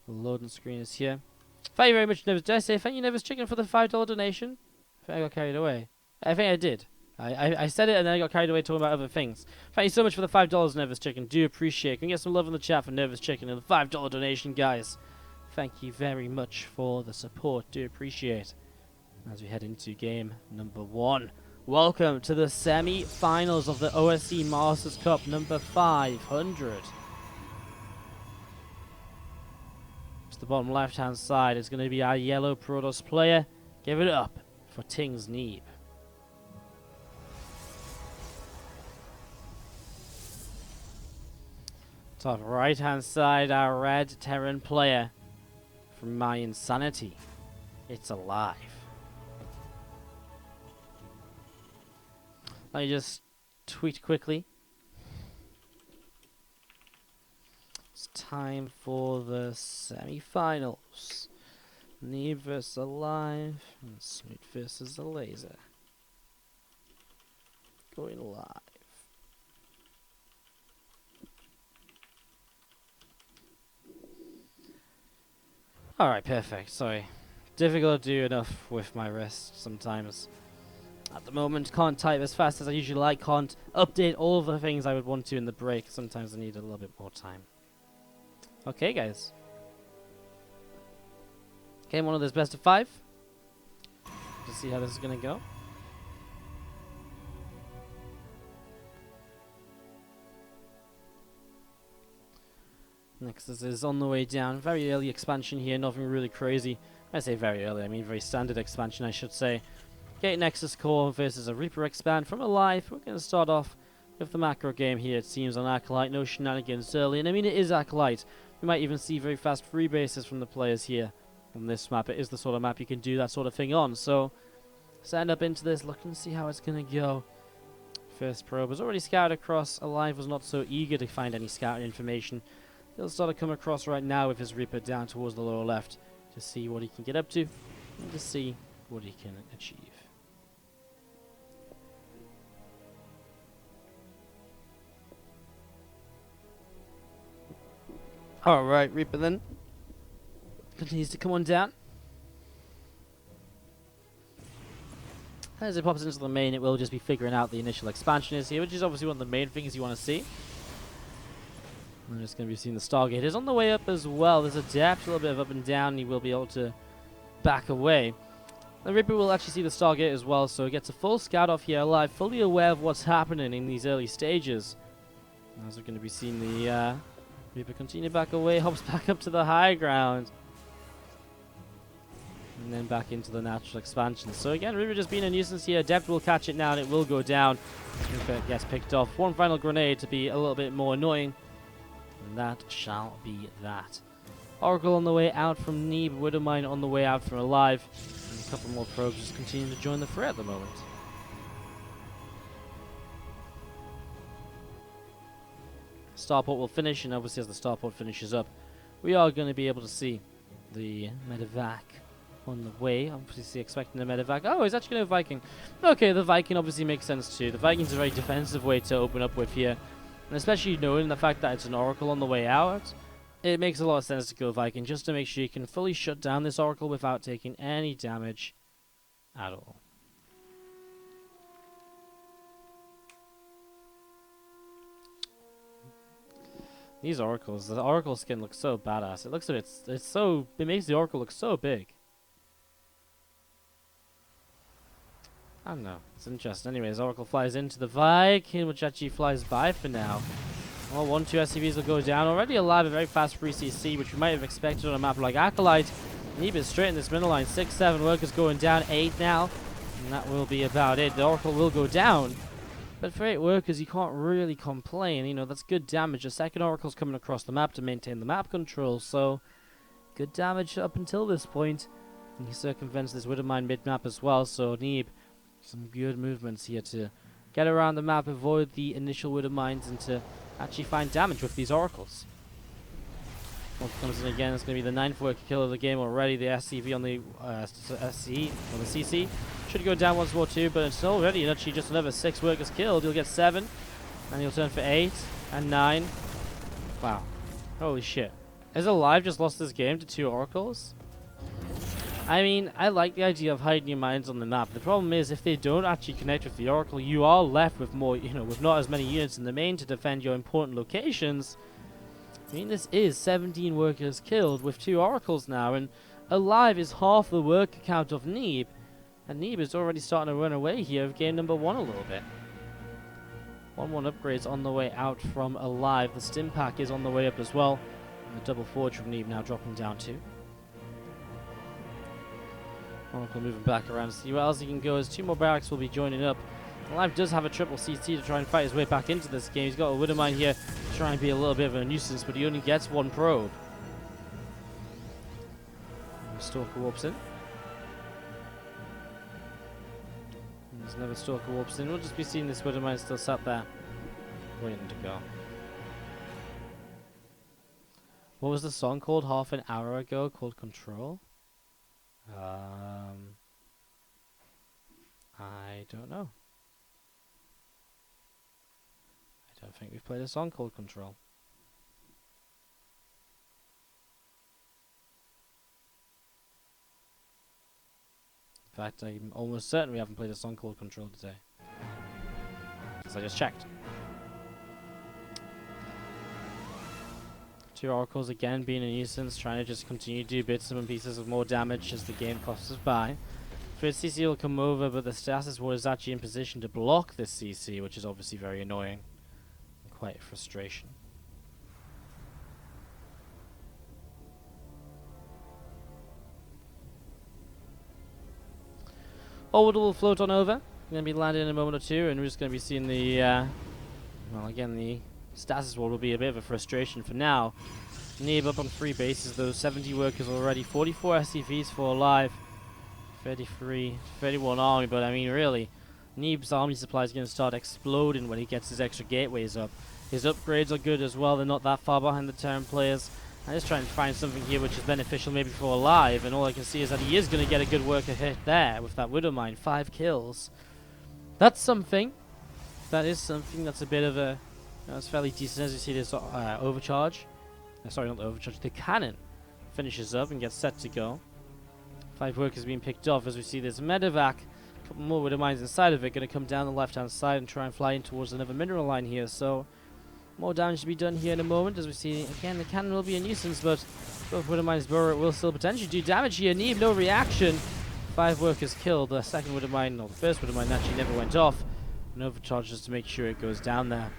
The loading screen is here. Thank you very much, Nervous. Did I say thank you, Nervous Chicken, for the $5 donation? I think I got carried away. I think I did. I said it and then I got carried away talking about other things. Thank you so much for the $5, Nervous Chicken. Do appreciate it. Can we get some love in the chat for Nervous Chicken and the $5 donation, guys? Thank you very much for the support. Do appreciate it. As we head into game number 1. Welcome to the semi-finals of the OSC Masters Cup number 500. To the bottom left-hand side is going to be our yellow Protoss player. Give it up for Ting's Neeb. Top right-hand side, our red Terran player from my Insanity. It's aLive. Let me just tweet quickly. It's time for the semi-finals. Neeb vs aLive and Sweet versus a Laser. Going live. Alright, perfect. Sorry. Difficult to do enough with my wrist sometimes. At the moment, can't type as fast as I usually like, can't update all of the things I would want to in the break. Sometimes I need a little bit more time. Okay, guys. Game 1 of this best of 5. Let's see how this is going to go. Nexus is on the way down. Very early expansion here, nothing really crazy. I say very early, I mean very standard expansion, I should say. Gate Nexus Core versus a Reaper expand from aLive. We're going to start off with the macro game here. It seems on Acolyte, no shenanigans early. And I mean, it is Acolyte. We might even see very fast free bases from the players here on this map. It is the sort of map you can do that sort of thing on. So, let's end up into this, look and see how it's going to go. First probe was already scouted across. aLive was not so eager to find any scouting information. He'll start to come across right now with his Reaper down towards the lower left to see what he can get up to and to see what he can achieve. Alright, Reaper then continues to come on down. As it pops into the main, it will just be figuring out the initial expansion is here, which is obviously one of the main things you want to see. I'm just going to be seeing the Stargate is on the way up as well. There's a depth, a little bit of up and down, and he will be able to back away. The Reaper will actually see the Stargate as well, so he gets a full scout off here aLive, fully aware of what's happening in these early stages. As we're going to be seeing the Reaper continue back away, hops back up to the high ground. And then back into the natural expansion. So again, Reaper just being a nuisance here. Depth will catch it now and it will go down. Reaper gets picked off. One final grenade to be a little bit more annoying. And that shall be that. Oracle on the way out from Neeb. Widowmine on the way out from aLive. And a couple more probes just continue to join the fray at the moment. Starport will finish, and obviously as the Starport finishes up, we are going to be able to see the medevac on the way. Obviously expecting the medevac. Oh, he's actually going to Viking. Okay, the Viking obviously makes sense too. The Viking's a very defensive way to open up with here. And especially knowing the fact that it's an Oracle on the way out, it makes a lot of sense to go Viking just to make sure you can fully shut down this Oracle without taking any damage at all. These Oracles, the Oracle skin looks so badass. It looks like it makes the Oracle look so big. I don't know. It's interesting. Anyways, Oracle flies into the Viking, which actually flies by for now. Well, 1-2 SCVs will go down. Already aLive, a very fast free CC, which we might have expected on a map like Acolyte. Neeb is straight in this middle line. 6-7 workers going down. 8 now. And that will be about it. The Oracle will go down. But for 8 workers, you can't really complain. You know, that's good damage. The second Oracle's coming across the map to maintain the map control. So, good damage up until this point. And he circumvents this Widowmine mid-map as well. So, Neeb, some good movements here to get around the map, avoid the initial Widowmines, and to actually find damage with these Oracles. One comes in again. It's going to be the 9th worker kill of the game already. The SCV on the SC, or the CC, should go down once more too, but it's already actually just another 6 workers killed. He'll get 7, and he'll turn for 8 and 9. Wow. Holy shit. Has aLive just lost this game to 2 oracles? I mean, I like the idea of hiding your mines on the map. The problem is, if they don't actually connect with the oracle, you are left with more, with not as many units in the main to defend your important locations. I mean, this is 17 workers killed with 2 oracles now, and aLive is half the worker count of Neeb. And Neeb is already starting to run away here of game number 1 a little bit. 1-1 upgrades on the way out from aLive. The stim pack is on the way up as well. And the double forge from Neeb now dropping down too. Oracle moving back around to see where else he can go as 2 more barracks will be joining up. aLive does have a triple CT to try and fight his way back into this game. He's got a Widowmine here to try and be a little bit of a nuisance, but he only gets 1 probe. Stalker warps in. There's another Stalker warps in. We'll just be seeing this Widowmine still sat there, waiting to go. What was the song called half an hour ago called Control? I don't know. I don't think we've played a song called Control. In fact, I'm almost certain we haven't played a song called Control today, because I just checked. 2 oracles again being a nuisance, trying to just continue to do bits and pieces of more damage as the game passes by. First CC will come over, but the status ward is actually in position to block this CC, which is obviously very annoying and quite a frustration. Orbital will float on over. Going to be landing in a moment or two, and we're just going to be seeing the, well, again, the status ward will be a bit of a frustration for now. Neeb up on 3 bases, though, 70 workers already, 44 SCVs for aLive, 31 army, but I mean, really, Neeb's army supply is going to start exploding when he gets his extra gateways up. His upgrades are good as well, they're not that far behind the Terran players. I'm just trying to find something here which is beneficial maybe for aLive, and all I can see is that he is going to get a good worker hit there with that Widowmine, 5 kills. That's something. That is something. That's a bit of a... That's fairly decent as you see this overcharge. Sorry, not the overcharge. The cannon finishes up and gets set to go. 5 workers being picked off as we see this medevac. A couple more Widowmines inside of it. Going to come down the left-hand side and try and fly in towards another mineral line here. So, more damage to be done here in a moment as we see, again, the cannon will be a nuisance, but both Widowmines burrow will still potentially do damage here. Neeb, no reaction. 5 workers killed. The second Widowmine, or the first Widowmine, actually never went off. And overcharge just to make sure it goes down there.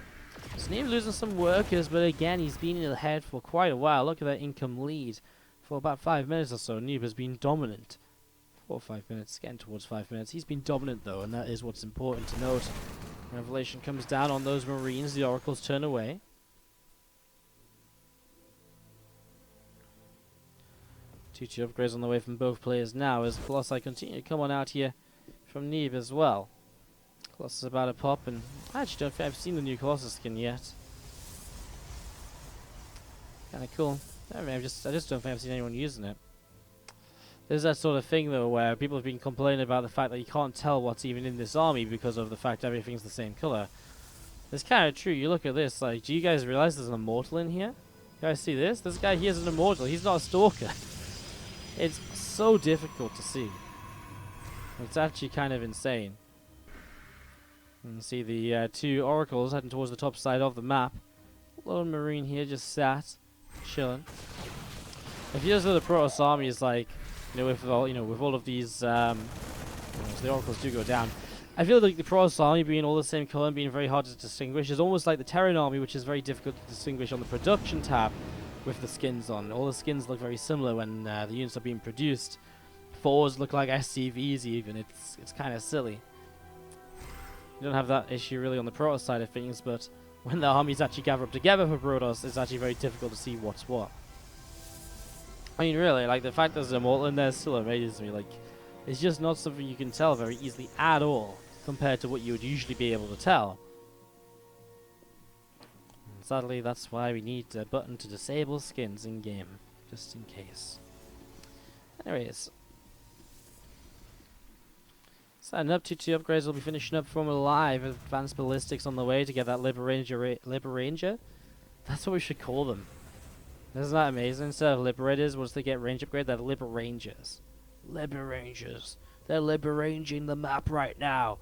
So Neeb losing some workers, but again, he's been in the head for quite a while. Look at that income lead. For about 5 minutes or so, Neeb has been dominant. 4 or 5 minutes, getting towards 5 minutes. He's been dominant, though, and that is what's important to note. Revelation comes down on those Marines. The Oracles turn away. Two upgrades on the way from both players now as Colossi continue to come on out here from Neeb as well. Colossus is about to pop, and I actually don't think I've seen the new Colossus skin yet. Kinda cool. I mean, I just don't think I've seen anyone using it. There's that sort of thing though where people have been complaining about the fact that you can't tell what's even in this army because of the fact everything's the same color. It's kind of true. You look at this, like, do you guys realize there's an immortal in here? You guys see this? This guy here is an immortal. He's not a stalker. It's so difficult to see. It's actually kind of insane. And see the 2 oracles heading towards the top side of the map. Lone Marine here just sat, chilling. It feels like the Protoss army is like, with all of these, so the oracles do go down. I feel like the Protoss army being all the same color and being very hard to distinguish is almost like the Terran army, which is very difficult to distinguish on the production tab with the skins on. All the skins look very similar when the units are being produced. 4s look like SCVs even. It's kind of silly. You don't have that issue really on the Protoss side of things, but when the armies actually gather up together for Protoss, it's actually very difficult to see what's what. I mean, really, like, the fact there's an immortal in there still amazes me. Like, it's just not something you can tell very easily at all, compared to what you would usually be able to tell. And sadly, that's why we need a button to disable skins in-game, just in case. Anyways. Signing up, 2 upgrades will be finishing up from aLive. Advanced ballistics on the way to get that Liberanger. That's what we should call them. Isn't that amazing? Instead of Liberators, once they get range upgrade, they're Liberangers. Liberangers. They're liberanging the map right now.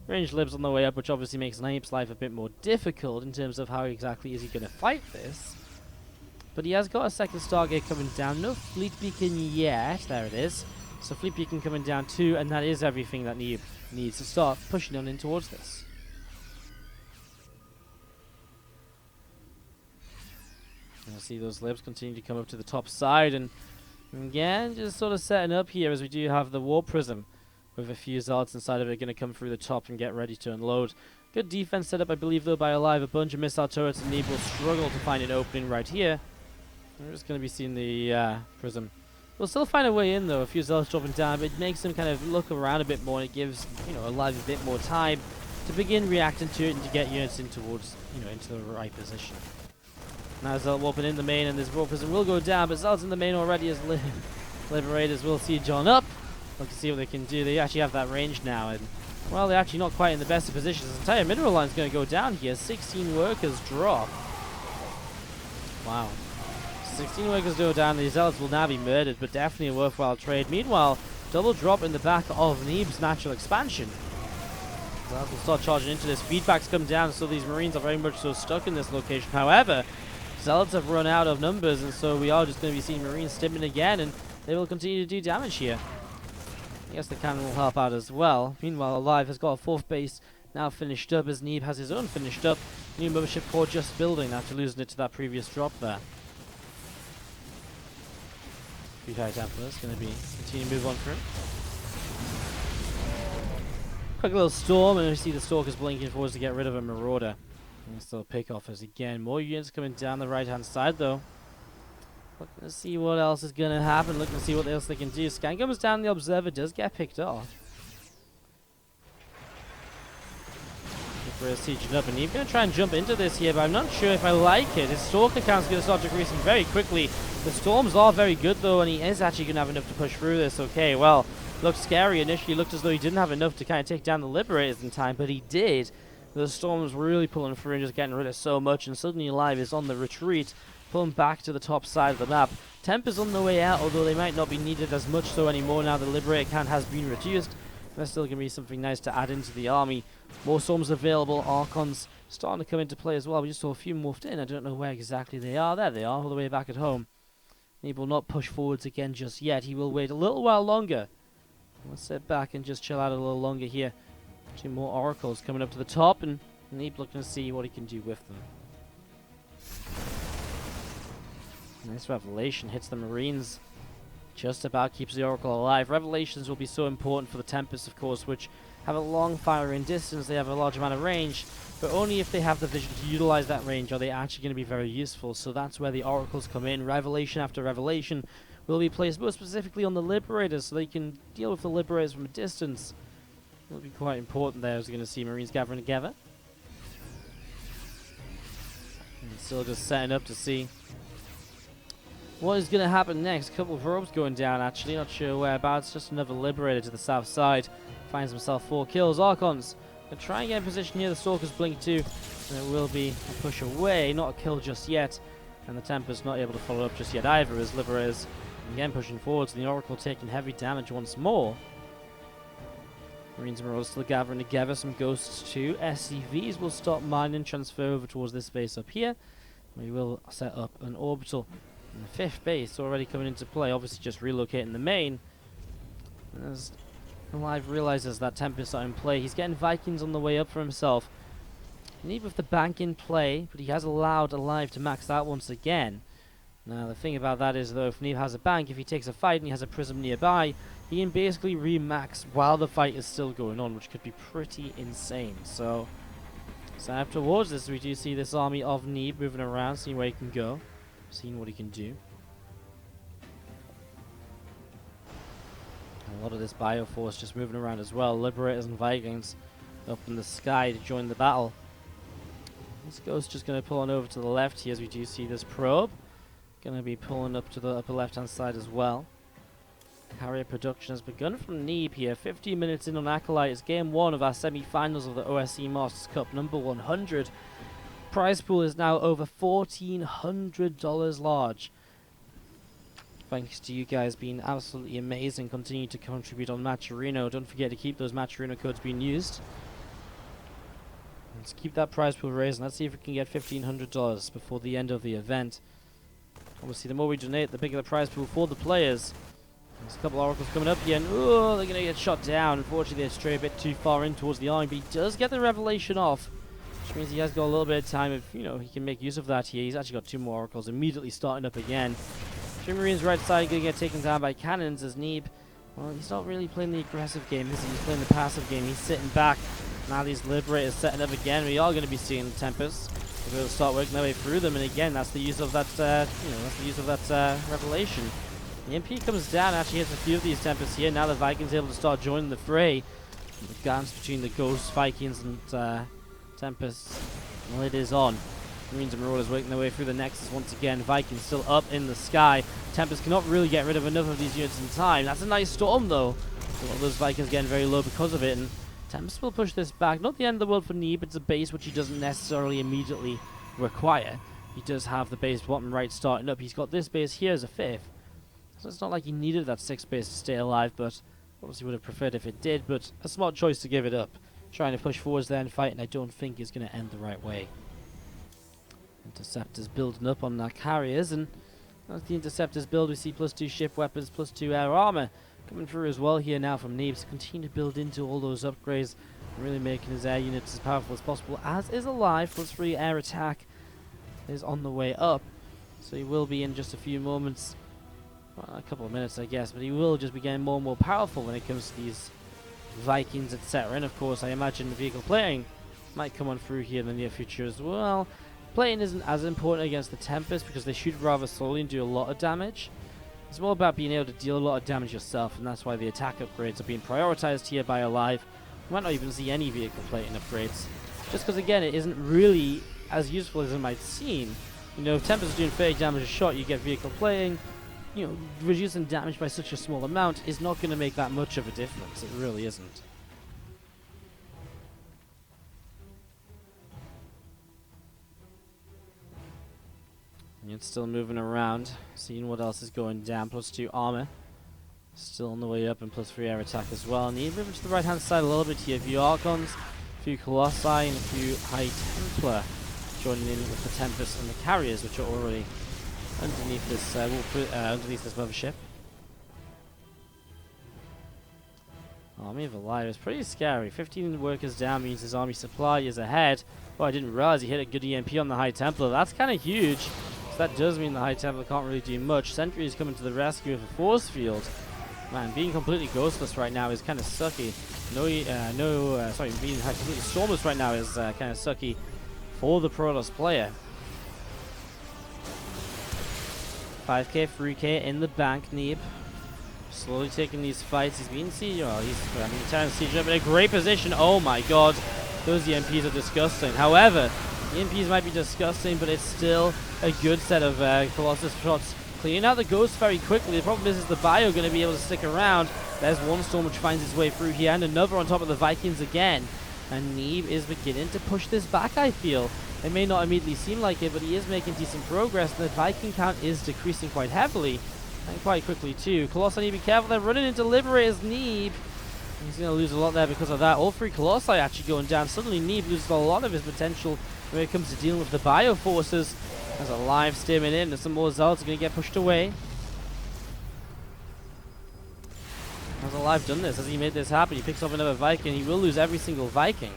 Range libs on the way up, which obviously makes Neeb's life a bit more difficult in terms of how exactly is he going to fight this. But he has got a second Stargate coming down. No Fleet Beacon yet. There it is. So Fleet Beacon coming down too, and that is everything that Neeb needs to start pushing on in towards this. And I see those libs continue to come up to the top side, and again, just sort of setting up here as we do have the War Prism with a few Zealots inside of it going to come through the top and get ready to unload. Good defense setup, I believe, though, by aLive. A bunch of missile turrets, and Neeb will struggle to find an opening right here. We're just going to be seeing the Prism. We'll still find a way in, though. A few Zealots dropping down, but it makes them kind of look around a bit more, and it gives, aLive a bit more time to begin reacting to it and to get units in towards, into the right position. Now Zealot warping in the main, and this War Prism will go down, but Zealot's in the main already as Liberators will see John up. Look to see what they can do. They actually have that range now, and well, they're actually not quite in the best of positions. This entire mineral line is going to go down here. 16 workers drop. Wow. 16 workers go down. The Zealots will now be murdered, but definitely a worthwhile trade. Meanwhile, double drop in the back of Neeb's natural expansion. Zealots will start charging into this. Feedbacks come down, so these Marines are very much so stuck in this location. However, Zealots have run out of numbers, and so we are just going to be seeing Marines stimming again, and they will continue to do damage here. I guess the cannon will help out as well. Meanwhile, aLive has got a fourth base now finished up, as Neeb has his own finished up. New mothership core just building after losing it to that previous drop there. Few High Templars going to be continue to move on through. Quick little storm, and we see the Stalkers blinking forwards to get rid of a Marauder. And still pick off as again. More units coming down the right hand side though. Looking to see what else is going to happen. Looking to see what else they can do. Scan comes down. The Observer does get picked off. We're sieging up, and he's going to try and jump into this here, but I'm not sure if I like it. His Stalker count's going to start decreasing very quickly. The Storms are very good though, and he is actually going to have enough to push through this. Okay, well, looked scary initially. Looked as though he didn't have enough to kind of take down the Liberators in time, but he did. The Storms really pulling through and just getting rid of so much, and suddenly aLive is on the retreat, pulling back to the top side of the map. Temp is on the way out, although they might not be needed as much so anymore now the Liberator count has been reduced. There's still going to be something nice to add into the army. More Storms available, Archons starting to come into play as well. We just saw a few morphed in. I don't know where exactly they are. There they are, all the way back at home. He will not push forwards again just yet. He will wait a little while longer. Let's sit back and just chill out a little longer here. Two more Oracles coming up to the top, and Neeb looking to see what he can do with them. Nice Revelation hits the Marines. Just about keeps the Oracle alive. Revelations will be so important for the Tempest, of course, which have a long firing distance. They have a large amount of range, but only if they have the vision to utilize that range are they actually going to be very useful. So that's where the Oracles come in. Revelation after Revelation will be placed more specifically on the Liberators, so they can deal with the Liberators from a distance. It'll be quite important there as we're going to see Marines gathering together. And still just setting up to see what is going to happen next. A couple of robes going down, actually. Not sure whereabouts. Just another Liberator to the south side. Finds himself 4 kills. Archons going to try and get in position here. The Stalkers blink too. And it will be a push away. Not a kill just yet. And the Tempest not able to follow up just yet either, as Liberators again pushing forwards. The Oracle taking heavy damage once more. Marines and Marauders still gathering together. Some Ghosts too. SCVs will stop mining. Transfer over towards this base up here. We will set up an orbital. And the 5th base already coming into play, obviously just relocating the main. As aLive realizes that Tempest are in play, he's getting Vikings on the way up for himself. Neeb with the bank in play, but he has allowed aLive to max out once again. Now the thing about that is though, if Neeb has a bank, if he takes a fight and he has a prism nearby, he can basically re-max while the fight is still going on, which could be pretty insane. So up towards this, we do see this army of Neeb moving around, seeing where he can go. Seeing what he can do. A lot of this Bioforce just moving around as well. Liberators and Vikings up in the sky to join the battle. This Ghost just going to pull on over to the left here as we do see this probe. Going to be pulling up to the upper left hand side as well. Carrier production has begun from Neeb here. 15 minutes in on Acolyte. It's game 1 of our semi-finals of the OSC Masters Cup number 100. prize pool is now over $1,400 large. Thanks to you guys being absolutely amazing. Continue to contribute on Matcherino. Don't forget to keep those Matcherino codes being used. Let's keep that prize pool raised, and let's see if we can get $1,500 before the end of the event. Obviously, the more we donate, the bigger the prize pool for the players. There's a couple of oracles coming up here, and oh, they're going to get shot down. Unfortunately, they stray a bit too far in towards the army, but he does get the revelation off, which means he has got a little bit of time if, you know, he can make use of that here. He's actually got 2 more oracles immediately starting up again. Marines right side going to get taken down by cannons as Neeb. Well, he's not really playing the aggressive game, is he? He's playing the passive game. He's sitting back. Now these Liberators setting up again. We are going to be seeing the Tempests. We're going to start working their way through them, and again, that's the use of that, that's the use of that revelation. The MP comes down, actually hits a few of these Tempests here. Now the Vikings able to start joining the fray. The dance between the Ghosts, Vikings, and Tempests. Well, it is on. Marines and Marauders working their way through the Nexus once again. Vikings still up in the sky. Tempest cannot really get rid of enough of these units in time. That's a nice storm, though. A lot of those Vikings getting very low because of it, and Tempest will push this back. Not the end of the world for Neeb. It's a base which he doesn't necessarily immediately require. He does have the base bottom right starting up. He's got this base here as a 5th. So it's not like he needed that 6th base to stay alive, but obviously would have preferred if it did. But a smart choice to give it up. Trying to push forwards there and fight, and I don't think is going to end the right way. Interceptors building up on our carriers, and as the Interceptors build, we see +2 ship weapons, +2 air armor coming through as well here now from Neeb. So continue to build into all those upgrades, really making his air units as powerful as possible, as is aLive. +3 air attack is on the way up, so he will be in just a few moments, well, a couple of minutes I guess, but he will just be getting more and more powerful when it comes to these Vikings, etc. And of course I imagine the vehicle plating might come on through here in the near future as well. Plating isn't as important against the Tempest because they shoot rather slowly and do a lot of damage. It's more about being able to deal a lot of damage yourself, and that's why the attack upgrades are being prioritized here by aLive. You might not even see any vehicle plating upgrades, just because again it isn't really as useful as it might seem. You know, if Tempest is doing 30 damage a shot, you get vehicle plating. You know, reducing damage by such a small amount is not going to make that much of a difference. It really isn't. It's still moving around, seeing what else is going down. +2 armor, still on the way up, and +3 air attack as well. And you move to the right hand side a little bit here. A few Archons, a few Colossi, and a few High Templar joining in with the Tempest and the Carriers, which are already underneath this mothership. Army of aLive is pretty scary. 15 workers down means his army supply is ahead. Oh, I didn't realize he hit a good EMP on the High Templar. That's kind of huge. So that does mean the High Templar can't really do much. Sentry is coming to the rescue with a force field. Man, being completely ghostless right now is kind of sucky. Being completely stormless right now is kind of sucky for the Protoss player. 5k, 3k in the bank, Neeb. Slowly taking these fights. He's being siege. Well, he's trying to siege up in a great position. Oh my god. Those EMPs are disgusting. However, the EMPs might be disgusting, but it's still a good set of Colossus shots. Cleaning out the Ghosts very quickly. The problem is the Bio going to be able to stick around. There's one Storm which finds its way through here, and another on top of the Vikings again. And Neeb is beginning to push this back, I feel. It may not immediately seem like it, but he is making decent progress. The Viking count is decreasing quite heavily, and quite quickly too. Colossi need to be careful. They're running into Liberators. Neeb, he's going to lose a lot there because of that. All 3 Colossi actually going down. Suddenly Neeb loses a lot of his potential when it comes to dealing with the Bio forces. There's aLive steaming in, and some more Zealots are going to get pushed away. Has aLive done this? Has he made this happen? He picks up another Viking. He will lose every single Viking.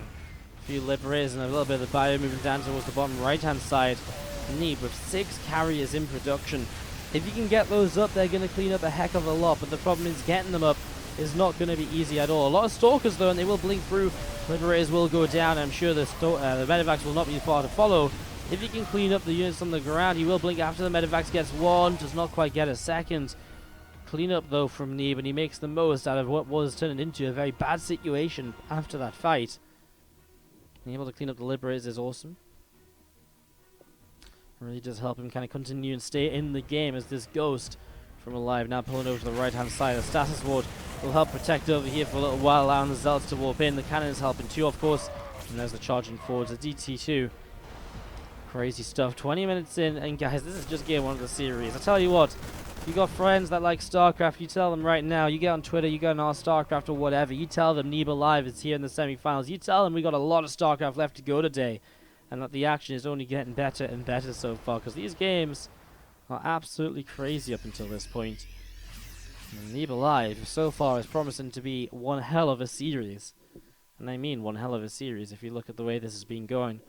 A few Liberators and a little bit of the Bio moving down towards the bottom right hand side. Neeb with 6 carriers in production. If you can get those up, they're going to clean up a heck of a lot, but the problem is getting them up is not going to be easy at all. A lot of Stalkers though, and they will blink through. Liberators will go down. I'm sure the Medivacs will not be far to follow. If he can clean up the units on the ground, he will blink after the Medivacs gets one. Does not quite get a second. Clean up though from Neeb, and he makes the most out of what was turning into a very bad situation after that fight. Being able to clean up the Liberators is awesome. Really does help him kind of continue and stay in the game as this Ghost from aLive now pulling over to the right hand side. The Stasis Ward will help protect over here for a little while, allowing the Zealots to warp in. The Cannon is helping too, of course. And there's the charging forwards, the DT2. Crazy stuff. 20 minutes in, and guys, this is just game 1 of the series. I tell you what, you got friends that like StarCraft, you tell them right now. You get on Twitter, you go on our StarCraft or whatever. You tell them Neeb aLive is here in the semifinals. You tell them we got a lot of StarCraft left to go today, and that the action is only getting better and better so far, because these games are absolutely crazy up until this point. And Neeb aLive so far is promising to be one hell of a series, and I mean one hell of a series if you look at the way this has been going.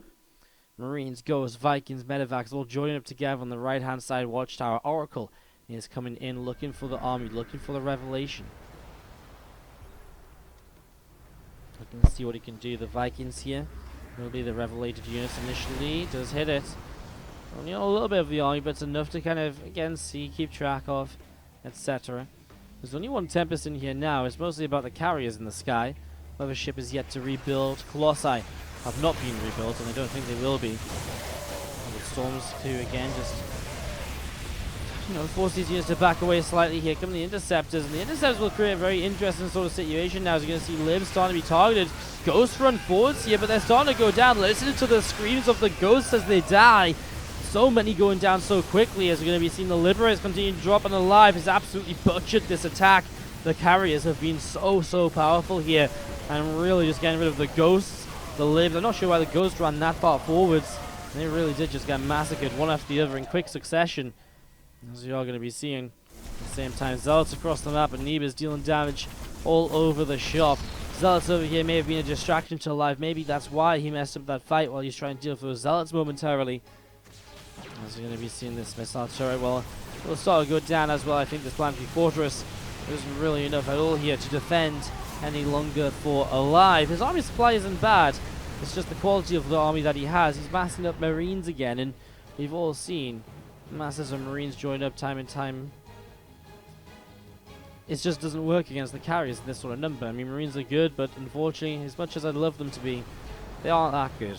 Marines, Ghosts, Vikings, Medivacs all joining up together on the right hand side watchtower. Oracle is coming in looking for the army, looking for the revelation. Looking to see what he can do. The Vikings here will be the revelated units initially. Does hit it. Only a little bit of the army, but it's enough to kind of, again, see, keep track of, etc. There's only one Tempest in here now. It's mostly about the carriers in the sky. Mothership is yet to rebuild. Colossi have not been rebuilt, and I don't think they will be. And the Storms to, again, just force these units to back away slightly. Here come the Interceptors, and the Interceptors will create a very interesting sort of situation now, as you're going to see Lib starting to be targeted. Ghosts run forwards here, but they're starting to go down. Listen to the screams of the Ghosts as they die. So many going down so quickly, as we're going to be seeing the Liberators continue to drop, and aLive has absolutely butchered this attack. The carriers have been so powerful here, and really just getting rid of the Ghosts. The Libs, I'm not sure why the Ghosts ran that far forwards. They really did just get massacred one after the other in quick succession, as you are going to be seeing. At the same time, Zealots across the map, and Neeb is dealing damage all over the shop. Zealots over here may have been a distraction to aLive. Maybe that's why he messed up that fight while he's trying to deal with those Zealots momentarily. As you're going to be seeing this missile turret, well, it'll start to go down as well. I think this planetary fortress isn't really enough at all here to defend any longer for aLive. His army supply isn't bad. It's just the quality of the army that he has. He's massing up Marines again, and we've all seen masses of Marines join up time and time. It just doesn't work against the carriers in this sort of number. I mean, Marines are good, but unfortunately, as much as I'd love them to be, they aren't that good.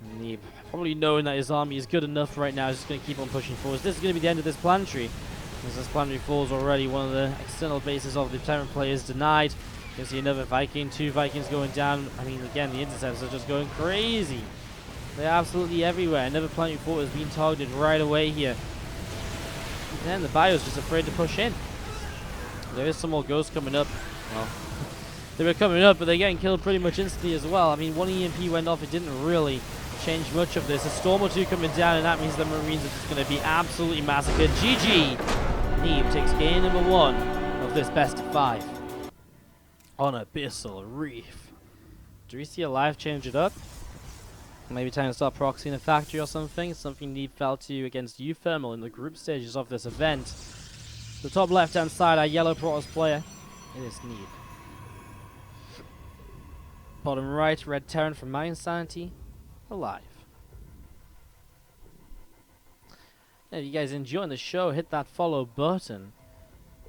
And Neeb, probably knowing that his army is good enough right now, is just going to keep on pushing forwards. This is going to be the end of this planetary. As this planetary falls already, one of the external bases of the Terran players denied. You can see another Viking, 2 Vikings going down. I mean, again, the Interceptors are just going crazy. They're absolutely everywhere. Another planetary fort is being targeted right away here. And then the Bio's just afraid to push in. There is some more Ghosts coming up. Well, they were coming up, but they're getting killed pretty much instantly as well. I mean, one EMP went off. It didn't really change much of this. A Storm or 2 coming down, and that means the Marines are just going to be absolutely massacred. GG! Neeb takes game number 1 of this best of 5 on Abyssal Reef. Do we see aLive change it up? Maybe time to start proxying a factory or something. Something Neeb fell to against Thermal in the group stages of this event. The top left hand side, our yellow Protoss player. It is Neeb. Bottom right, red Terran from My Insanity. aLive. If you guys enjoying the show, hit that follow button.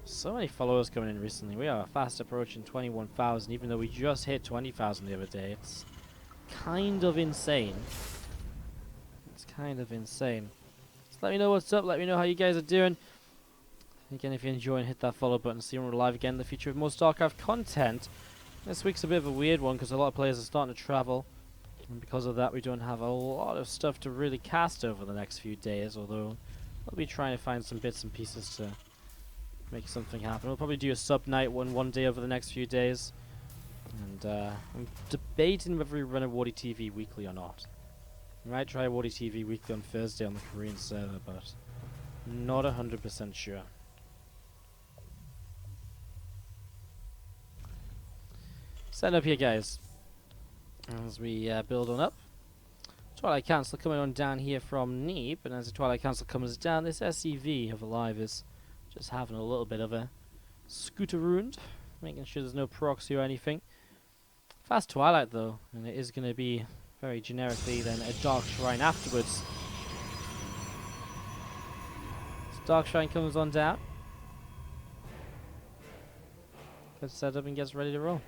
So many followers coming in recently. We are fast approaching 21,000, even though we just hit 20,000 the other day. It's kind of insane. It's kind of insane. Just let me know what's up. Let me know how you guys are doing. Again, if you're enjoying, hit that follow button. See when we're live again in the future with more StarCraft content. This week's a bit of a weird one because a lot of players are starting to travel. And because of that, we don't have a lot of stuff to really cast over the next few days, although we'll be trying to find some bits and pieces to make something happen. We'll probably do a sub night one day over the next few days. And I'm debating whether we run a WardiTV weekly or not. We might try WardiTV weekly on Thursday on the Korean server, but not 100% sure. Setting up here, guys. As we build on up. Twilight Council coming on down here from Neeb, and as the Twilight Council comes down, this SCV of aLive is just having a little bit of a scooter-round, making sure there's no proxy or anything. Fast Twilight though, and it is going to be very generically then a Dark Shrine afterwards. So Dark Shrine comes on down, gets set up and gets ready to roll.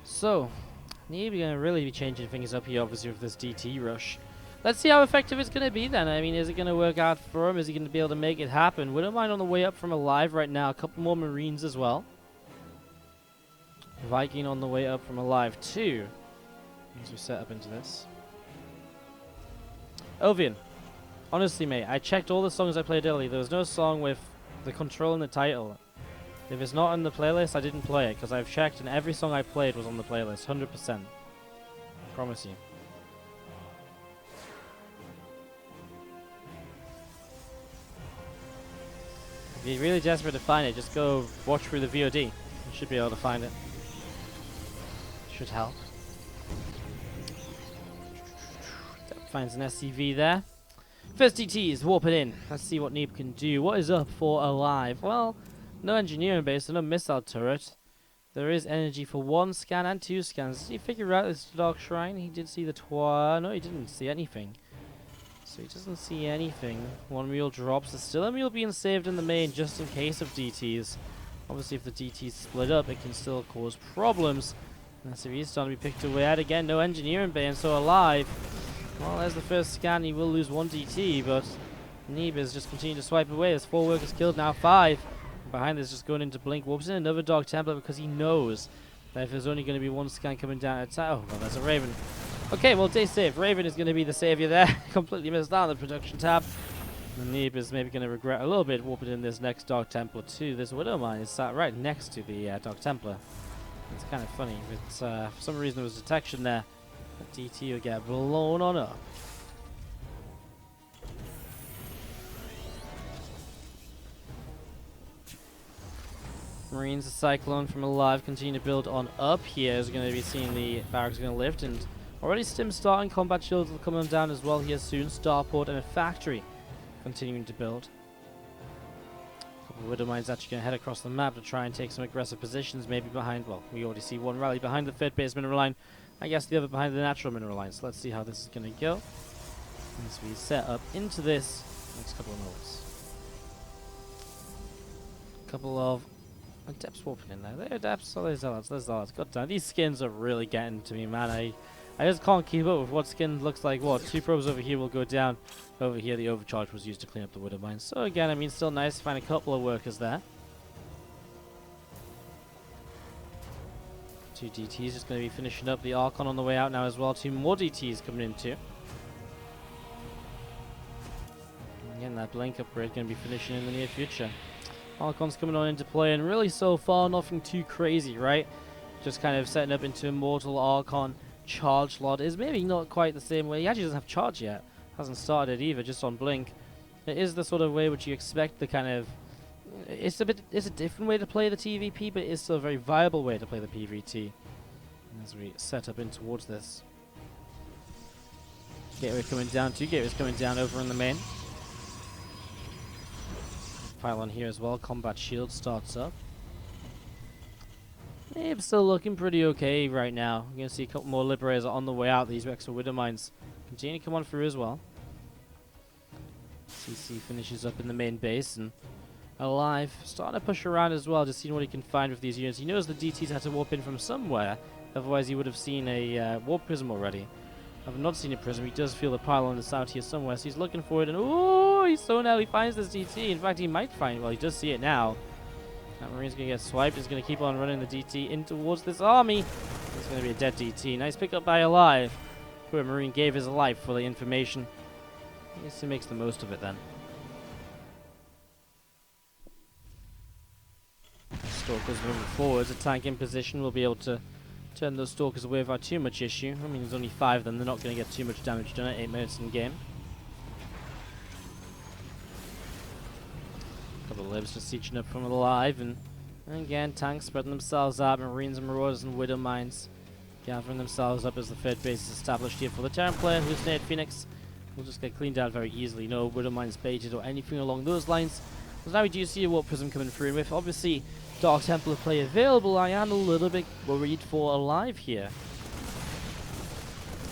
So, Neeb, you're going to really be changing things up here, obviously, with this DT rush. let's see how effective it's going to be then. I mean, is it going to work out for him? Is he going to be able to make it happen? Widowmine on the way up from aLive right now. A couple more Marines as well. Viking on the way up from aLive too. As we set up into this. Ovian. Honestly, mate, I checked all the songs I played earlier. There was no song with the control in the title. If it's not on the playlist, I didn't play it, because I've checked and every song I played was on the playlist, 100%. Promise you. If you're really desperate to find it, just go watch through the VOD. You should be able to find it. Should help. That finds an SCV there. First DT is warping in. Let's see what Neeb can do. What is up for aLive? Well, no engineering base, so no missile turret. There is energy for 1 scan and 2 scans. Did he figure out this Dark Shrine? He did see the no, he didn't see anything. So he doesn't see anything. 1 mule drops. There's still a mule being saved in the main just in case of DTs. Obviously, if the DTs split up, it can still cause problems. And SCV is starting to be picked away at again. No engineering bay, and so aLive. Well, there's the first scan. He will lose 1 DT, but Neeb is just continuing to swipe away. There's 4 workers killed, now 5. Behind this, just going into blink, warps in another Dog Templar because he knows that if there's only going to be 1 scan coming down at oh, well, there's a Raven. Okay, well, day safe. Raven is going to be the savior there. Completely missed out on the production tab. And Neeb is maybe going to regret a little bit warping in this next Dog Templar too. This Widowmine is sat right next to the Dog Templar. It's kind of funny. It's, for some reason there was detection there. But DT will get blown on up. Marines, the Cyclone from aLive continue to build on up here. Is going to be seeing the barracks going to lift, and already Stim starting. Combat shields will come on down as well here soon. Starport and a factory continuing to build. A couple of Widowmines actually going to head across the map to try and take some aggressive positions, maybe behind, well, we already see 1 rally behind the third base mineral line. I guess the other behind the natural mineral line. So let's see how this is going to go as we set up into this next couple of moments. A couple of Adepts warping in there. They're Adepts. Oh, there's Zealots. There's Zealots. God damn, these skins are really getting to me, man. I just can't keep up with what skin looks like what. 2 probes over here will go down. Over here, the overcharge was used to clean up the Widowmine. So again, I mean, still nice to find a couple of workers there. 2 DTs just going to be finishing up the Archon on the way out now as well. 2 more DTs coming in too. Again, that blink upgrade going to be finishing in the near future. Archon's coming on into play, and really so far nothing too crazy, right? Just kind of setting up into Immortal Archon. Charge Slot is maybe not quite the same way. He actually doesn't have charge yet. Hasn't started either, just on blink. It is the sort of way which you expect the kind of... It's a different way to play the TVP, but it is still a very viable way to play the PvT. As we set up in towards this. Gateway coming down, 2 gateways coming down over in the main. Pylon here as well. Combat shield starts up. Neeb still looking pretty okay right now. You're going to see a couple more Liberators on the way out. These extra Widowmines continue to come on through as well. CC finishes up in the main base, and aLive starting to push around as well, just seeing what he can find with these units. He knows the DTs had to warp in from somewhere, otherwise he would have seen a warp prism already. I've not seen a prism. He does feel the pylon is out here somewhere, so he's looking for it, and oh, he's so now he finds this DT. In fact, he might find, well, he does see it now. That Marine's going to get swiped. He's going to keep on running the DT in towards this army. It's going to be a dead DT. Nice pickup by aLive. Poor Marine gave his life for the information. I guess he makes the most of it then. Stalkers moving forwards. A tank in position will be able to turn those Stalkers away without too much issue. I mean, there's only 5 of them. They're not going to get too much damage done at 8 minutes in game. A couple of libs just sieging up from aLive, and again, tanks spreading themselves out. Marines and Marauders and Widowmines gathering themselves up as the third base is established here for the Terran player. Hallucinated Phoenix will just get cleaned out very easily. No Widowmines baited or anything along those lines. So now we do see a Warp Prism coming through, and with obviously Dark Templar play available, I am a little bit worried for aLive here.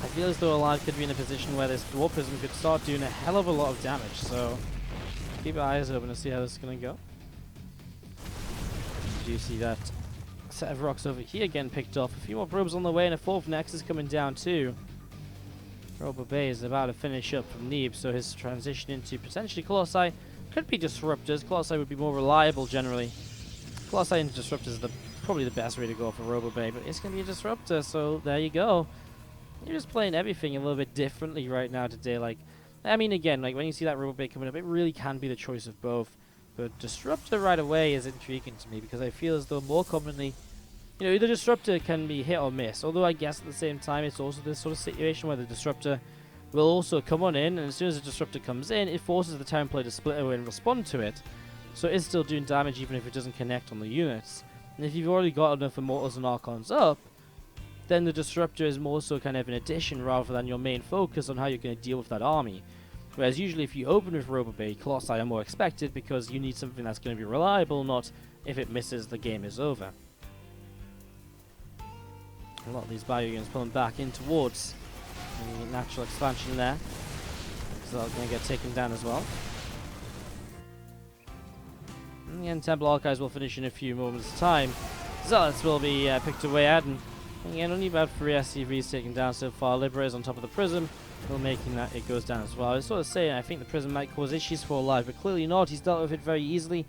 I feel as though aLive could be in a position where this Warp Prism could start doing a hell of a lot of damage, so keep our eyes open to see how this is going to go. You do see that set of rocks over here getting picked off. A few more probes on the way, and a 4th Nexus coming down too. Robo Bay is about to finish up from Neeb, so his transition into potentially Colossi could be Disruptors. Colossi would be more reliable generally. Colossi into Disruptors is probably the best way to go for Robo Bay, but it's going to be a Disruptor, so there you go. You're just playing everything a little bit differently right now today. Like, I mean, again, like when you see that Robo Bay coming up, it really can be the choice of both. But Disruptor right away is intriguing to me because I feel as though more commonly, you know, either Disruptor can be hit or miss. Although I guess at the same time, it's also this sort of situation where the Disruptor will also come on in, and as soon as the Disruptor comes in, it forces the Town player to split away and respond to it. So it's still doing damage even if it doesn't connect on the units. And if you've already got enough Immortals and Archons up, then the Disruptor is more so kind of an addition rather than your main focus on how you're going to deal with that army. Whereas usually if you open with Robo Bay, Colossi are more expected because you need something that's going to be reliable, not if it misses, the game is over. A lot of these bio units pulling back in towards the natural expansion there. So that's going to get taken down as well. And again, Temple Archives will finish in a few moments' time. Zealots will be picked away at, and again, only about 3 SCVs taken down so far. Liberators on top of the Prism, still making that it goes down as well. I was sort of saying, I think the Prism might cause issues for aLive, but clearly not. He's dealt with it very easily,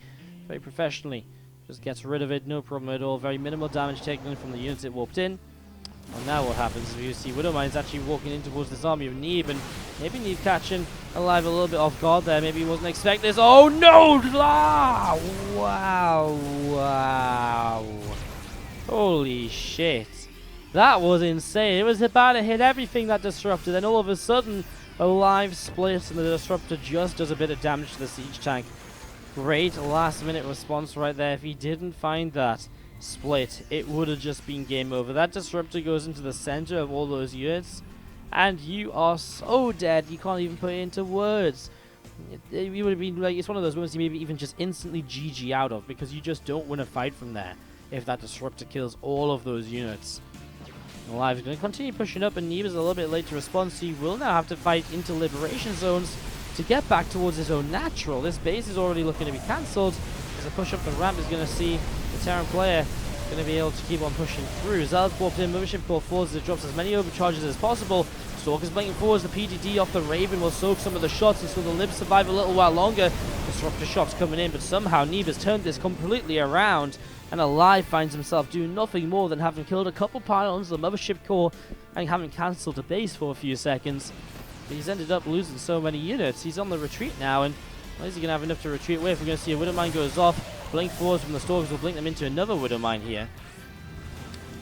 very professionally. Just gets rid of it, no problem at all. Very minimal damage taken from the units it warped in. And now what happens is you see Widowmine's actually walking in towards this army of Neeb, and maybe Neeb catching aLive a little bit off guard there. Maybe he wasn't expecting this. Oh no! Ah! Wow! Wow! Holy shit! That was insane. It was about to hit everything that Disruptor. Then all of a sudden, aLive splits, and the Disruptor just does a bit of damage to the siege tank. Great last-minute response right there. If he didn't find that split, it would have just been game over. That Disruptor goes into the center of all those units, and you are so dead, you can't even put it into words. You would have been like, it's one of those moments you maybe even just instantly GG out of, because you just don't win a fight from there if that Disruptor kills all of those units. aLive is going to continue pushing up, and Neeb is a little bit late to respond, so he will now have to fight into liberation zones to get back towards his own natural. This base is already looking to be cancelled. As a push up the ramp is going to see the Terran player going to be able to keep on pushing through. Zealots warped in, Mothership Core forwards as it drops as many overcharges as possible. Stalker's blinking forwards, the PDD off the Raven will soak some of the shots, and so the Libs survive a little while longer. Disruptor shots coming in, but somehow Neeb has turned this completely around, and aLive finds himself doing nothing more than having killed a couple pylons, the Mothership Core, and having cancelled a base for a few seconds. But he's ended up losing so many units. He's on the retreat now, and well, is he going to have enough to retreat with? We're going to see a Widowmine goes off. Blink forwards from the Stalkers will blink them into another Widowmine here.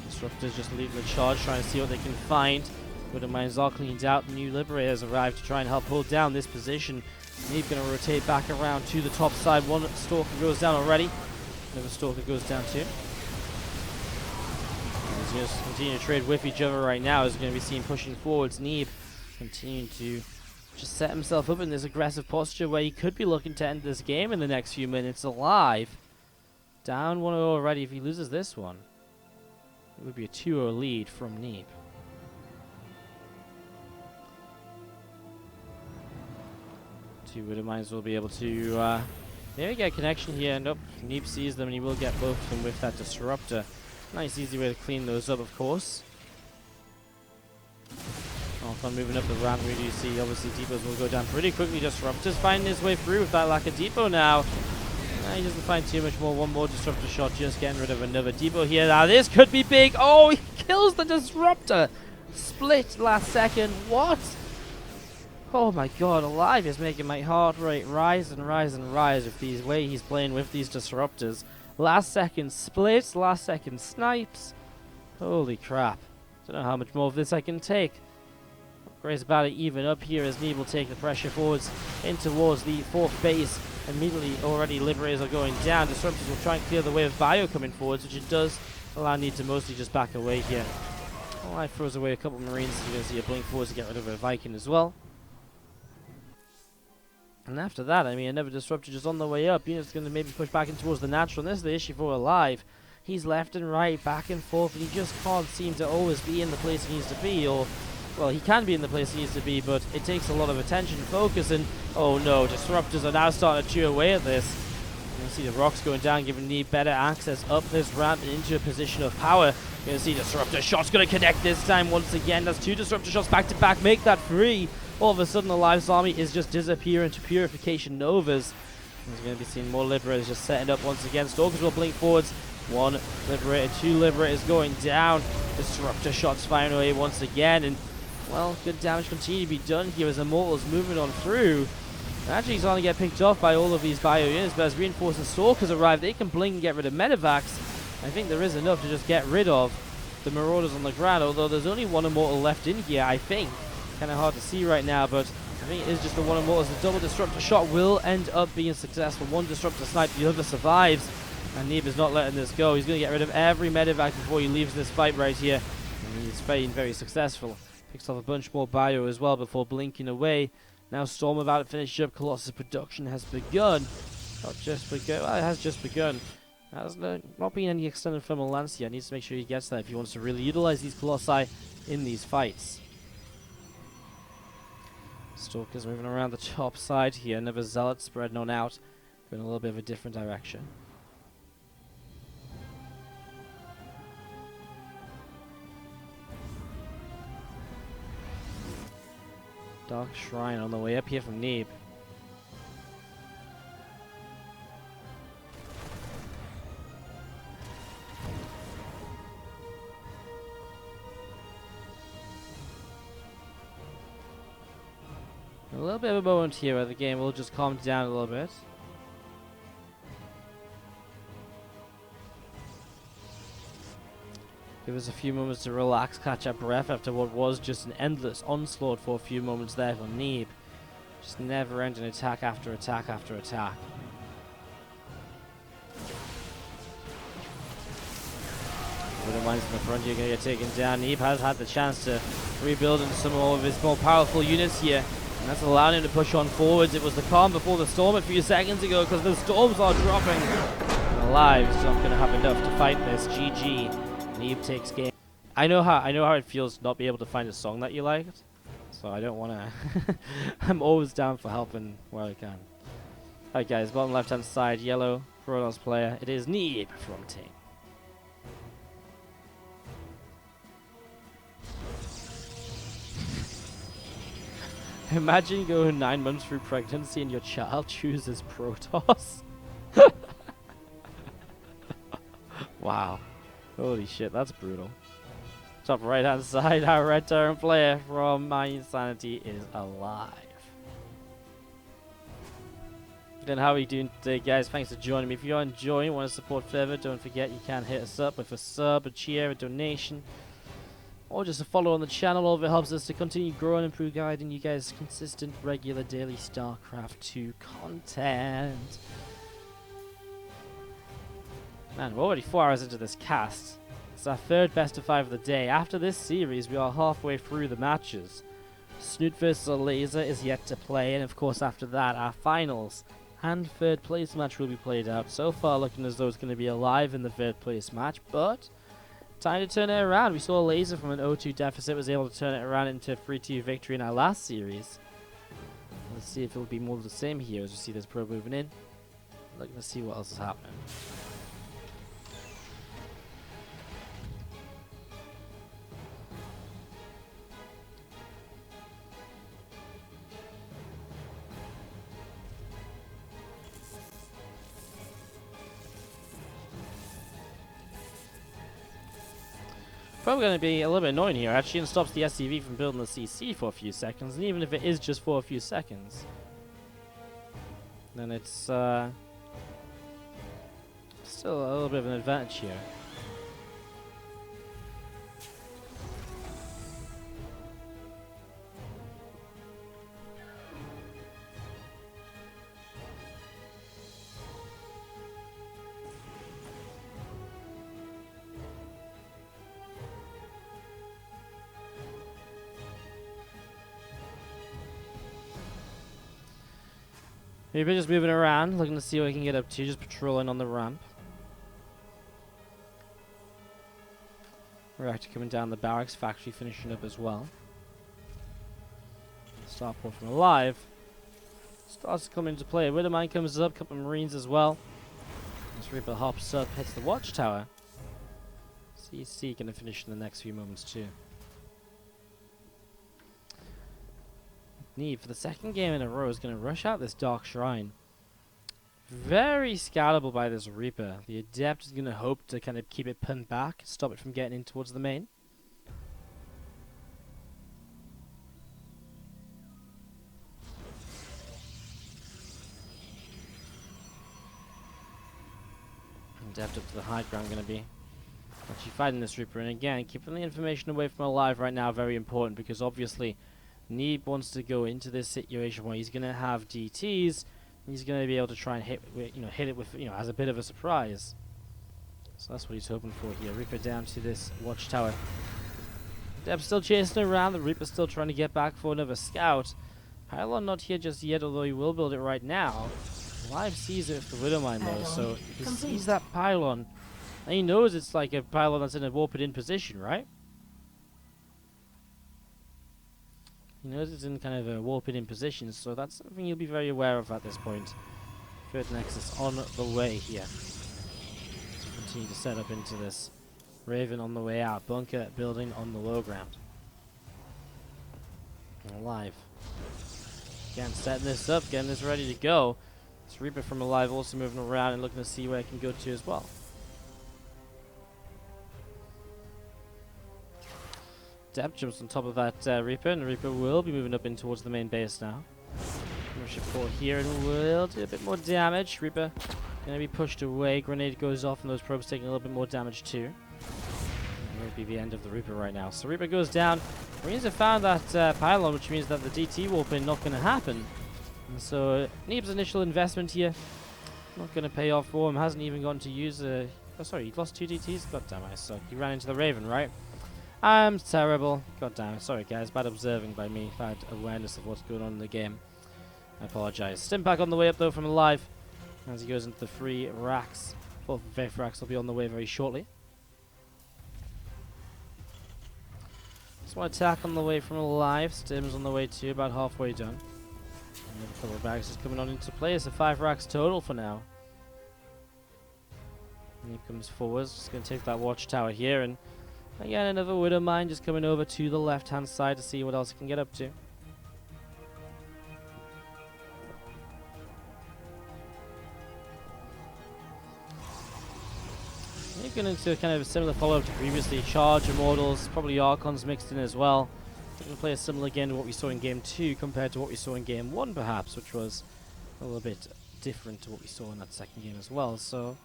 Disruptors just leaving the charge, trying to see what they can find. Widowmines are cleaned out. New Liberators arrive to try and help hold down this position. Neeb going to rotate back around to the top side. One Stalker goes down already. Another Stalker goes down too. He's going to continue to trade with each other right now. Is going to be seen pushing forwards. Neeb continuing to just set himself up in this aggressive posture where he could be looking to end this game in the next few minutes. aLive down 1-0 already. If he loses this one, it would be a 2-0 lead from Neeb. Two Widowmines will be able to maybe get a connection here. Nope, Neeb sees them and he will get both of them with that Disruptor. Nice easy way to clean those up, of course. Archon moving up the ramp. We do see obviously depots will go down pretty quickly. Disruptor's finding his way through with that lack of depot now. He doesn't find too much more. One more Disruptor shot, just getting rid of another depot here. Now this could be big. Oh, he kills the Disruptor. Split last second. What? Oh my god, aLive is making my heart rate rise and rise and rise with these way he's playing with these Disruptors. Last second splits, last second snipes. Holy crap. Don't know how much more of this I can take. Gray's about to even up here as Neeb will take the pressure forwards in towards the fourth base. Immediately already Liberators are going down. Disruptors will try and clear the way of Bio coming forwards, which it does allow Neeb to mostly just back away here. aLive throws away a couple of Marines. You're going to see a blink forwards to get rid of a Viking as well. And after that, I mean, another Disruptor just on the way up. Unit's going to maybe push back in towards the natural. And this is the issue for aLive. He's left and right, back and forth, and he just can't seem to always be in the place he needs to be. Or, well, he can be in the place he needs to be, but it takes a lot of attention and focus. And, oh no, Disruptors are now starting to chew away at this. You can see the rocks going down, giving Neeb better access up this ramp and into a position of power. You're going to see Disruptor Shot's going to connect this time once again. That's 2 Disruptor Shots back to back, make that 3. All of a sudden, aLive's army is just disappearing to Purification Novas. There's going to be seeing more Liberators just setting up once again. Stalkers will blink forwards. 1 Liberator, 2 Liberators going down. Disruptor Shots firing away once again. And, well, good damage continue to be done here as Immortal's moving on through. Actually, he's going to get picked off by all of these bio units, but as Reinforcing Stalkers arrive, they can blink and get rid of Medivacs. I think there is enough to just get rid of the Marauders on the ground, although there's only 1 Immortal left in here, I think. Kind of hard to see right now, but I think it is just the 1 Immortal. The double Disruptor Shot will end up being successful. 1 Disruptor Snipe, the other survives, and Neeb is not letting this go. He's going to get rid of every Medivac before he leaves this fight right here, and he's being very successful. Picks off a bunch more bio as well before blinking away. Now Storm about to finish up. Colossus production has begun. Not just begun. Well, it has just begun. There's not been any extended thermal lance yet. Needs to make sure he gets that if he wants to really utilize these Colossi in these fights. Stalkers moving around the top side here. Another Zealot spreading on out. Going a little bit of a different direction. Dark Shrine on the way up here from Neeb. A little bit of a moment here where the game will just calm down a little bit. Give us a few moments to relax, catch our breath after what was just an endless onslaught for a few moments there for Neeb. Just never-ending attack after attack after attack. With the mines in the front, you're going to get taken down. Neeb has had the chance to rebuild into some more of his more powerful units here. And that's allowing him to push on forwards. It was the calm before the storm a few seconds ago because the storms are dropping. And aLive's not going to have enough to fight this. GG. Neeb takes game. I know how it feels to not be able to find a song that you liked, so I don't want to. I'm always down for helping where I can. Alright guys, bottom left hand side, yellow Chronos player. It is Neeb from team. Imagine going 9 months through pregnancy and your child chooses Protoss. Wow. Holy shit, that's brutal. Top right hand side, our red Terran player from My Insanity is aLive. Then how are you doing today, guys? Thanks for joining me. If you're enjoying and want to support further, don't forget you can hit us up with a sub, a cheer, a donation, or just a follow on the channel. All of it helps us to continue growing and improve, guiding you guys consistent, regular, daily StarCraft 2 content. Man, we're already 4 hours into this cast. It's our 3rd best of 5 of the day. After this series, we are halfway through the matches. Snoot vs. aLaser is yet to play, and of course after that, our finals and 3rd place match will be played out. So far looking as though it's going to be aLive in the 3rd place match, but time to turn it around. We saw aLaser from an 0-2 deficit, was able to turn it around into a 3-2 victory in our last series. Let's see if it will be more of the same here as we see this probe moving in. Looking to see what else is happening. Probably going to be a little bit annoying here, actually, and stops the SCV from building the CC for a few seconds, and even if it is just for a few seconds, then it's still a little bit of an advantage here. Maybe just moving around, looking to see what we can get up to, just patrolling on the ramp. Reactor coming down the barracks, factory finishing up as well. Starport from aLive starts to come into play. Widowmine comes up, couple of Marines as well. As Reaper hops up, hits the watchtower. CC gonna finish in the next few moments too. Neeb, for the second game in a row, is gonna rush out this Dark Shrine. Very scoutable by this Reaper. The Adept is gonna hope to kind of keep it pinned back, stop it from getting in towards the main. Adept up to the high ground gonna be actually fighting this Reaper, and again keeping the information away from aLive right now very important, because obviously Neeb wants to go into this situation where he's gonna have DTs, and he's gonna be able to try and hit it with as a bit of a surprise. So that's what he's hoping for here. Reaper down to this watchtower. Adept's still chasing around. The Reaper's still trying to get back for another scout. Pylon not here just yet, although he will build it right now. aLive sees it with the Widowmine though, so he sees that pylon, and he knows it's like a pylon that's in a warped in position, right? He knows it's in kind of a warped in position, so that's something he'll be very aware of at this point. Third Nexus on the way here. Let's continue to set up into this. Raven on the way out, bunker building on the low ground. aLive. Again, setting this up, getting this ready to go. This Reaper from aLive also moving around and looking to see where it can go to as well. Deb jumps on top of that Reaper, and the Reaper will be moving up in towards the main base now. Ship 4 here and will do a bit more damage. Reaper going to be pushed away. Grenade goes off, and those probes taking a little bit more damage too. That will be the end of the Reaper right now. So Reaper goes down. Marines have found that pylon, which means that the DT warping not going to happen. And so Neeb's initial investment here not going to pay off for him. Hasn't even gotten to use oh sorry, he lost 2 DTs? God damn, I suck. He ran into the Raven, right? I'm terrible. God damn it. Sorry guys, bad observing by me. Bad awareness of what's going on in the game. I apologize. Stimpak on the way up though from aLive as he goes into the 3 racks. 4th and 5th racks will be on the way very shortly. One attack on the way from aLive. Stim's on the way too, about halfway done. Another couple of bags just coming on into play. It's a 5 racks total for now. And he comes forward, just going to take that watchtower here, and again another Widowmine just coming over to the left hand side to see what else he can get up to. Going into kind of a similar follow-up to previously. Charge, Immortals, probably Archons mixed in as well. Going to play a similar game to what we saw in Game 2 compared to what we saw in Game 1 perhaps, which was a little bit different to what we saw in that second game as well. So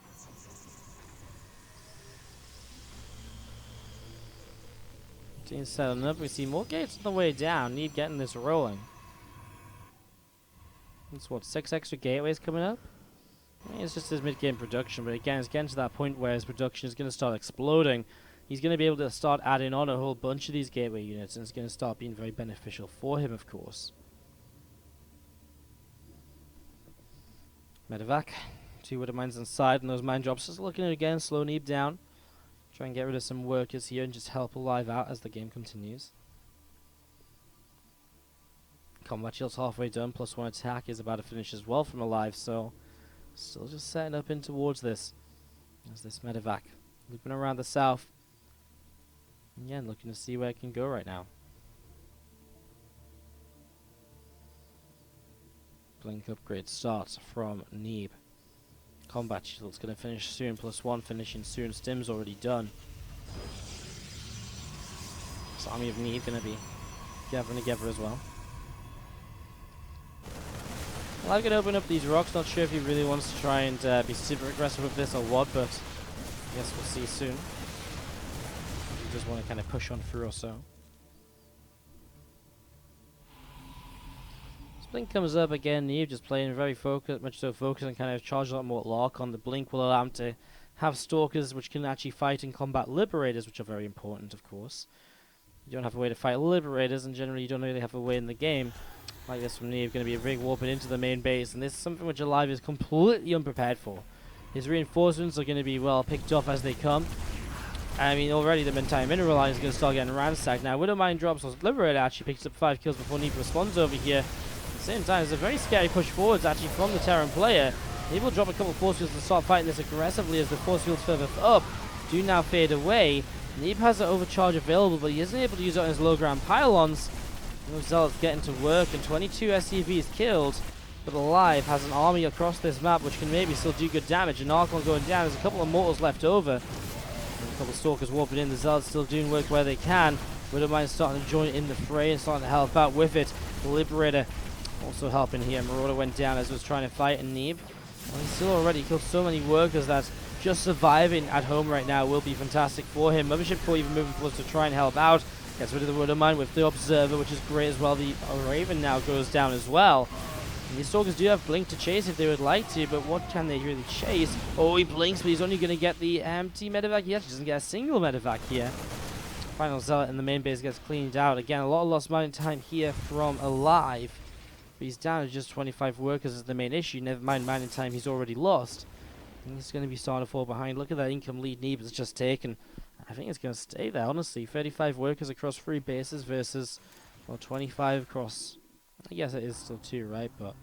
team setting up. We see more gates on the way down. Neeb getting this rolling. It's what, 6 extra gateways coming up? I mean, it's just his mid-game production, but again, it's getting to that point where his production is going to start exploding. He's going to be able to start adding on a whole bunch of these gateway units, and it's going to start being very beneficial for him, of course. Medevac, 2 Widowmines inside, and those mine drops just looking to again slow Neeb down. Try and get rid of some workers here and just help aLive out as the game continues. Combat shield's halfway done, plus 1 attack is about to finish as well from aLive, so still just setting up in towards this. There's this Medevac looping around the south. Again, looking to see where it can go right now. Blink upgrade starts from Neeb. Combat shield's going to finish soon, plus 1 finishing soon. Stim's already done. This army of Neeb going to be gathering together as well. I'm going to open up these rocks. Not sure if he really wants to try and be super aggressive with this or what, but I guess we'll see soon. He just want to kind of push on through or so. Blink comes up again. Neeb just playing very focused, much so focused and kind of charge a lot more lock on the Blink will allow him to have stalkers which can actually fight and combat liberators, which are very important, of course. You don't have a way to fight liberators, and generally you don't really have a way in the game. Like this from Neeb, going to be a big warping into the main base, and this is something which aLive is completely unprepared for. His reinforcements are going to be well picked off as they come. I mean, already the entire mineral line is going to start getting ransacked. Now, Widowmine drops on Liberator, actually picks up 5 kills before Neeb responds over here. At the same time, it's a very scary push forwards actually from the Terran player. Neeb will drop a couple of force fields to start fighting this aggressively as the force fields further up do now fade away. Neeb has an overcharge available, but he isn't able to use it on his low ground pylons. Zealot's getting to work, and 22 SCVs killed, but aLive has an army across this map which can maybe still do good damage. An Archon going down, there's a couple of mortals left over. And a couple of Stalkers warping in, the Zealots still doing work where they can. Widowmine starting to join in the fray and starting to help out with it. The Liberator also helping here. Marauder went down as he was trying to fight, and Neeb, well, he's still already killed so many workers that just surviving at home right now will be fantastic for him. Mothership Core even moving forward to try and help out. Gets rid of the Widowmine with the Observer, which is great as well. The Raven now goes down as well. And these Stalkers do have Blink to chase if they would like to, but what can they really chase? Oh, he blinks, but he's only going to get the empty medevac. He actually doesn't get a single medevac here. Final Zealot in the main base gets cleaned out. Again, a lot of lost mining time here from aLive. But he's down to just 25 workers is the main issue. Never mind mining time he's already lost. And he's going to be starting to fall behind. Look at that income lead Neeb has just taken. I think it's going to stay there, honestly. 35 workers across 3 bases versus, well, 25 across. I guess it is still 2, right? But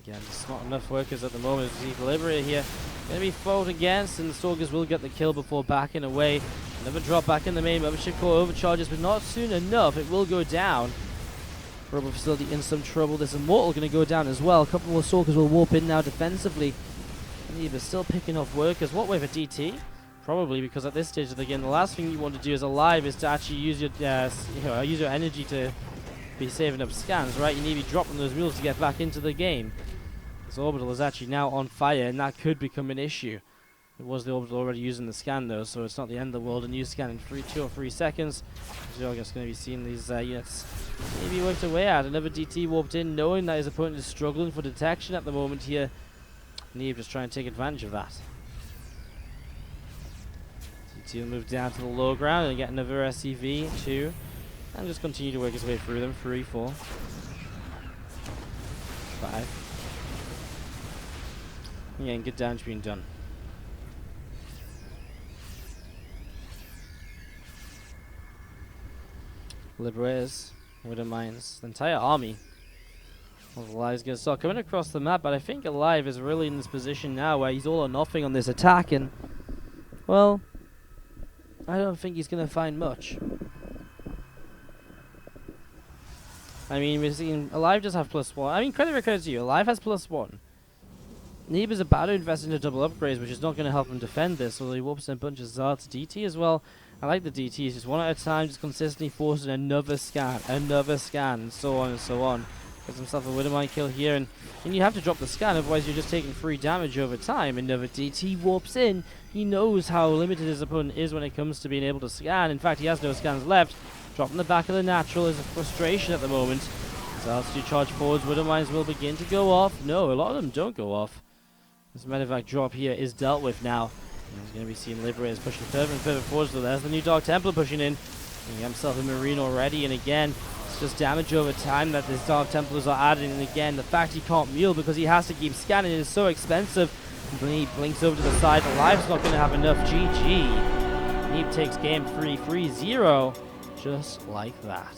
again, just not enough workers at the moment. The Liberator here going to be fought against, and the Stalkers will get the kill before backing away. Another drop back in the main. Mothership Core overcharges, but not soon enough. It will go down. Rubber Facility in some trouble. There's Immortal going to go down as well. A couple more Stalkers will warp in now defensively. Neeb is still picking off workers. What way for DT? Probably, because at this stage of the game, the last thing you want to do as aLive is to actually use your use your energy to be saving up scans, right? You need to be dropping those mules to get back into the game. This Orbital is actually now on fire, and that could become an issue. It was the Orbital already using the scan, though, so it's not the end of the world. A new scan in 2 or 3 seconds. You're just going to be seeing these units maybe worked away at. Another DT warped in, knowing that his opponent is struggling for detection at the moment here. Neeb just trying to take advantage of that. DT will move down to the low ground and get another SCV, 2, and just continue to work his way through them. 3, 4, 5. Yeah, and good damage being done. Liberators, Widowmines, the entire army. Well, aLive's going to start coming across the map, but I think aLive is really in this position now where he's all or nothing on this attack, and, well, I don't think he's going to find much. I mean, we're seeing aLive just have +1. I mean, credit where credit's due. aLive has +1. Neeb is about to invest into double upgrades, which is not going to help him defend this, so he warps in a bunch of Zealots. DT as well. I like the DTs, just one at a time, just consistently forcing another scan, and so on and so on. Gets himself a Widowmine kill here, and you have to drop the scan, otherwise you're just taking free damage over time. Another DT warps in. He knows how limited his opponent is when it comes to being able to scan. In fact, he has no scans left. Dropping the back of the natural is a frustration at the moment. Zealots do charge forwards. Widowmines will begin to go off. No, a lot of them don't go off. This medevac drop here is dealt with now. And he's going to be seeing Liberators pushing further and further forwards. So there's the new Dark Templar pushing in. He got himself a Marine already, and again, it's just damage over time that these Dark Templars are adding. And again, the fact he can't mule because he has to keep scanning is so expensive. He blinks over to the side. aLive's not going to have enough. GG. Neeb takes game 3, 3-0. Just like that.